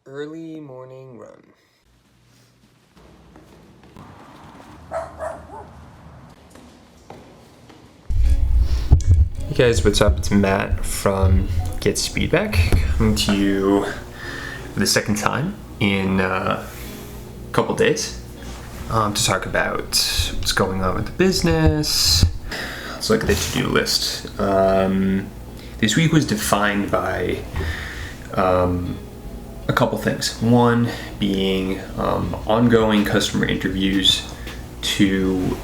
Early morning run. Hey guys, what's up? It's Matt from Get Feedback, coming to you for the second time in a couple days to talk about what's going on with the business. Let's look at the to-do list. This week was defined by a couple things. One being ongoing customer interviews to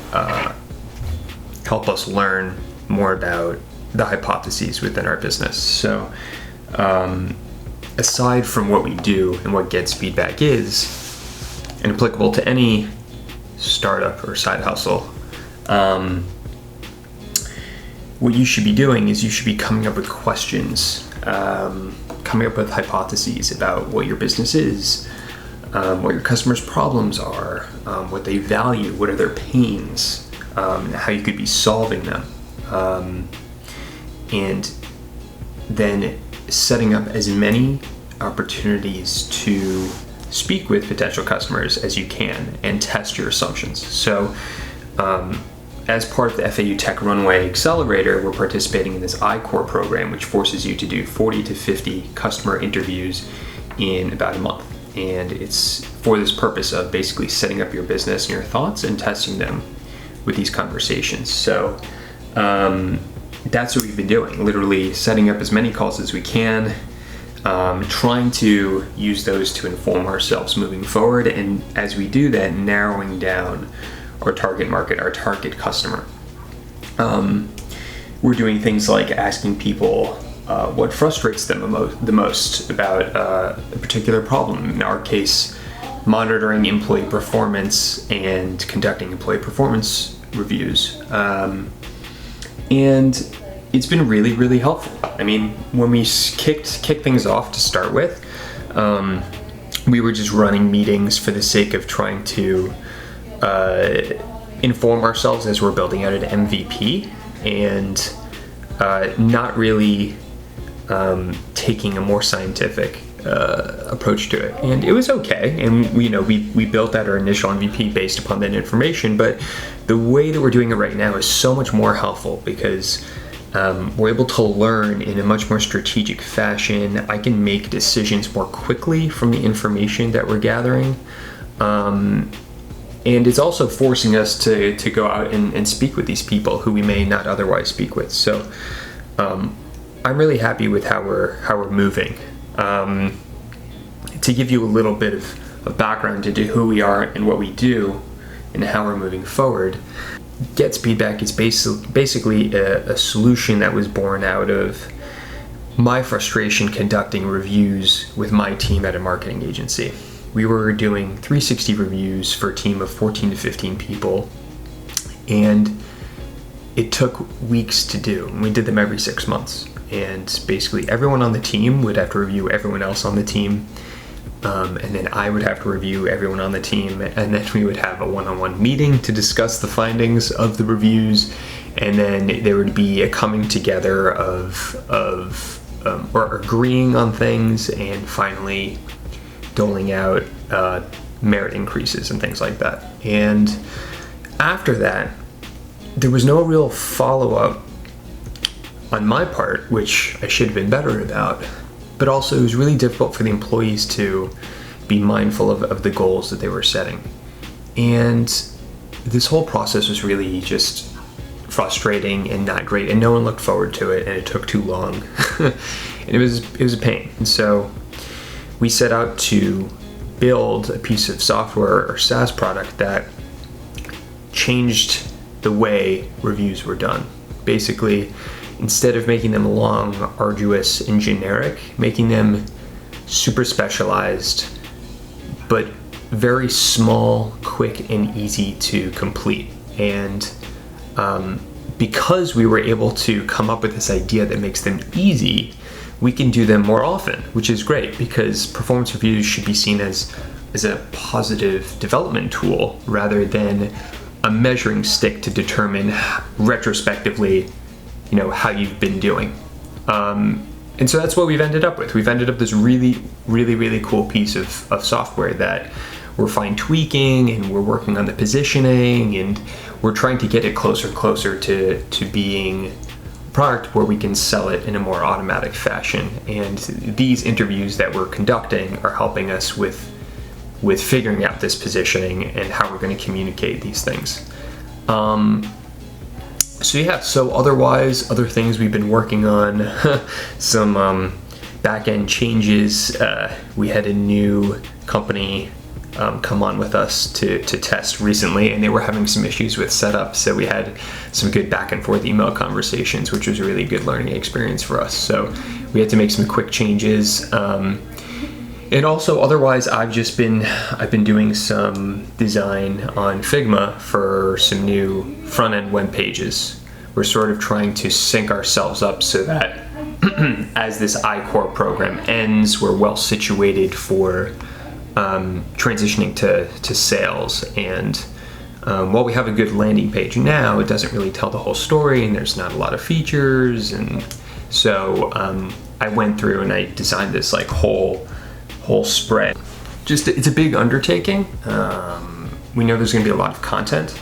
help us learn more about the hypotheses within our business. So aside from what we do and what Gets Feedback is, and applicable to any startup or side hustle, what you should be doing is you should be coming up with questions, coming up with hypotheses about what your business is, what your customers' problems are, what they value, what are their pains, how you could be solving them. And then setting up as many opportunities to speak with potential customers as you can and test your assumptions. So as part of the FAU Tech Runway Accelerator, we're participating in this I-Core program, which forces you to do 40 to 50 customer interviews in about a month. And it's for this purpose of basically setting up your business and your thoughts and testing them with these conversations. So that's what we've been doing, literally setting up as many calls as we can, trying to use those to inform ourselves moving forward, and as we do that, narrowing down our target market, our target customer. We're doing things like asking people what frustrates them the most about a particular problem. In our case, monitoring employee performance and conducting employee performance reviews. And it's been really, really helpful. I mean, when we kicked things off to start with, we were just running meetings for the sake of trying to inform ourselves as we're building out an MVP, and not really taking a more scientific approach to it. And it was okay, and we built out our initial MVP based upon that information, but the way that we're doing it right now is so much more helpful because we're able to learn in a much more strategic fashion. I can make decisions more quickly from the information that we're gathering. And it's also forcing us to go out and speak with these people who we may not otherwise speak with. So I'm really happy with how we're moving. To give you a little bit of background into who we are and what we do and how we're moving forward, Gets Feedback is basically a solution that was born out of my frustration conducting reviews with my team at a marketing agency. We were doing 360 reviews for a team of 14 to 15 people, and it took weeks to do. We did them every 6 months, and basically everyone on the team would have to review everyone else on the team, and then I would have to review everyone on the team, and then we would have a one-on-one meeting to discuss the findings of the reviews, and then there would be a coming together or agreeing on things, and finally doling out merit increases and things like that. And after that, there was no real follow-up on my part, which I should have been better about, but also it was really difficult for the employees to be mindful of the goals that they were setting. And this whole process was really just frustrating and not great, and no one looked forward to it, and it took too long. And it was a pain. And so we set out to build a piece of software or SaaS product that changed the way reviews were done. Basically, instead of making them long, arduous, and generic, making them super specialized, but very small, quick, and easy to complete. And because we were able to come up with this idea that makes them easy, we can do them more often, which is great because performance reviews should be seen as a positive development tool rather than a measuring stick to determine retrospectively, how you've been doing. And so that's what we've ended up with. We've ended up this really cool piece of software that we're fine tweaking, and we're working on the positioning, and we're trying to get it closer and closer to being a product where we can sell it in a more automatic fashion. And these interviews that we're conducting are helping us with figuring out this positioning and how we're going to communicate these things. So yeah, so otherwise, other things we've been working on, some back-end changes. We had a new company come on with us to test recently, and they were having some issues with setup, so we had some good back and forth email conversations, which was a really good learning experience for us. So we had to make some quick changes. And also, otherwise, I've been doing some design on Figma for some new front-end web pages. We're sort of trying to sync ourselves up so that as this iCore program ends, we're well situated for transitioning to sales. And while we have a good landing page now, it doesn't really tell the whole story, and there's not a lot of features. And so I went through and I designed this like whole spread. Just, it's a big undertaking. We know there's going to be a lot of content,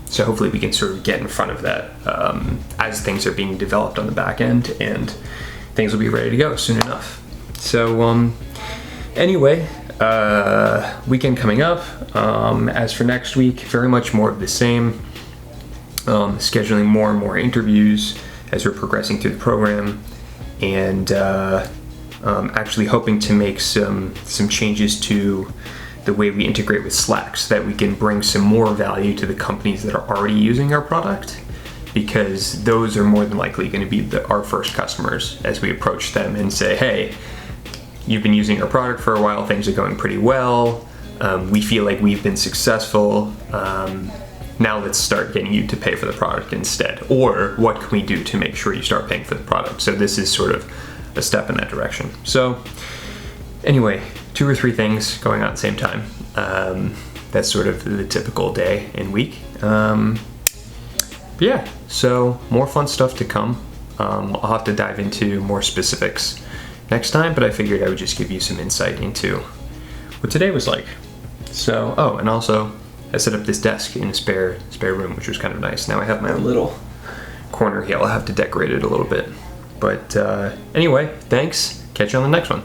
so hopefully we can sort of get in front of that as things are being developed on the back end, and things will be ready to go soon enough. So anyway, weekend coming up. As for next week, very much more of the same. Scheduling more and more interviews as we're progressing through the program, and actually hoping to make some changes to the way we integrate with Slack so that we can bring some more value to the companies that are already using our product, because those are more than likely going to be our first customers as we approach them and say, hey, you've been using our product for a while, things are going pretty well, we feel like we've been successful, now let's start getting you to pay for the product instead, or what can we do to make sure you start paying for the product? So this is sort of a step in that direction. So anyway, 2 or 3 things going on at the same time. That's sort of the typical day and week. But yeah, so more fun stuff to come. I'll have to dive into more specifics next time, but I figured I would just give you some insight into what today was like. So, oh, and also I set up this desk in a spare room, which was kind of nice. Now I have my little corner here. I'll have to decorate it a little bit. But anyway, thanks. Catch you on the next one.